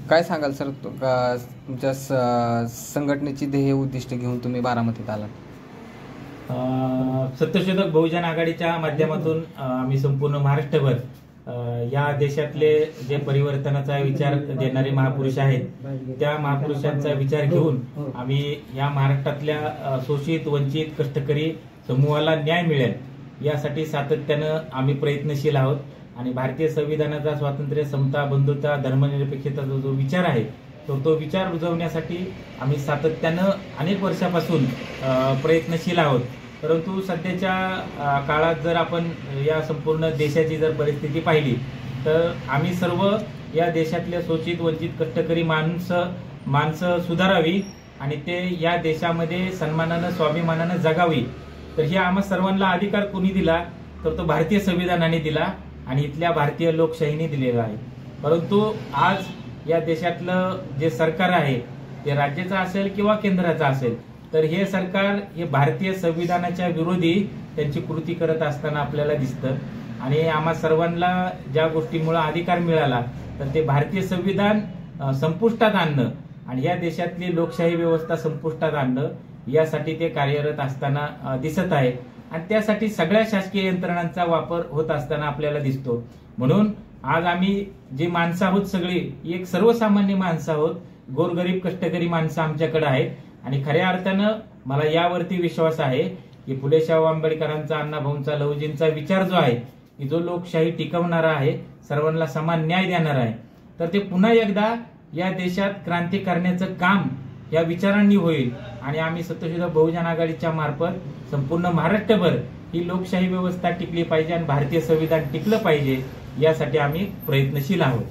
काय सांगाल सर, तुमच्या संघटनेची ध्येय उद्दिष्ट घेऊन तुम्ही बारामतीत आलात? सत्यशोधक बहुजन आघाडीच्या माध्यमातून आम्ही संपूर्ण महाराष्ट्रभर या देशातले जे परिवर्तनाचा विचार देणारे महापुरुष आहेत, त्या महापुरुषांचा विचार घेऊन आम्ही या महाराष्ट्रातल्या शोषित वंचित कष्टकरी समूहाला न्याय मिळेल यासाठी सातत्यानं आम्ही प्रयत्नशील आहोत। आणि भारतीय संविधानाचा स्वातंत्र्य, समता, बंधुता, धर्मनिरपेक्षतेचा जो विचार आहे तो विचार रुजवण्यासाठी आम्ही सातत्यानं अनेक वर्षापासून प्रयत्नशील आहोत। परंतु सध्याच्या काळात जर आपण या संपूर्ण देशाची जर परिस्थिती पाहिली तर आम्ही सर्व या देशातल्या शोषित वंचित कष्टकरी माणसं सुधारावी आणि ते या देशामध्ये सन्मानानं स्वाभिमानानं जगावी, तर हे आम्हा सर्वांना अधिकार कोणी दिला तर तो भारतीय संविधानाने दिला आणि इथल्या भारतीय लोकशाहीने दिलेला आहे। परंतु आज या देशातलं जे सरकार आहे ते राज्याचं असेल किंवा केंद्राचं असेल, तर हे सरकार हे भारतीय संविधानाच्या विरोधी त्यांची कृती करत असताना आपल्याला दिसतं। आणि आम्हा सर्वांना ज्या गोष्टीमुळे अधिकार मिळाला तर ते भारतीय संविधान संपुष्टात आणणं आणि या देशातली लोकशाही व्यवस्था संपुष्टात आणणं यासाठी ते कार्यरत असताना दिसत आहे आणि त्यासाठी सगळ्या शासकीय यंत्रणांचा वापर होत असताना आपल्याला दिसतो। म्हणून आज आम्ही जे माणसं आहोत सगळी एक सर्वसामान्य माणसं आहोत, गोरगरीब कष्टकरी माणसं आमच्याकडे आहेत आणि खऱ्या अर्थानं मला यावरती विश्वास आहे की फुले शाहू आंबेडकरांचा, अण्णाभाऊंचा, लहुजींचा विचार जो आहे की जो लोकशाही टिकवणारा आहे, सर्वांना समान न्याय देणारा आहे, तर ते पुन्हा एकदा या देशात क्रांती करण्याचं काम या विचारांनी होईल। आणि आम्ही सत्यशोधक बहुजन आघाडीच्या मार्फत संपूर्ण महाराष्ट्रभर ही लोकशाही व्यवस्था टिकली पाहिजे आणि भारतीय संविधान टिकलं पाहिजे यासाठी आम्ही प्रयत्नशील आहोत।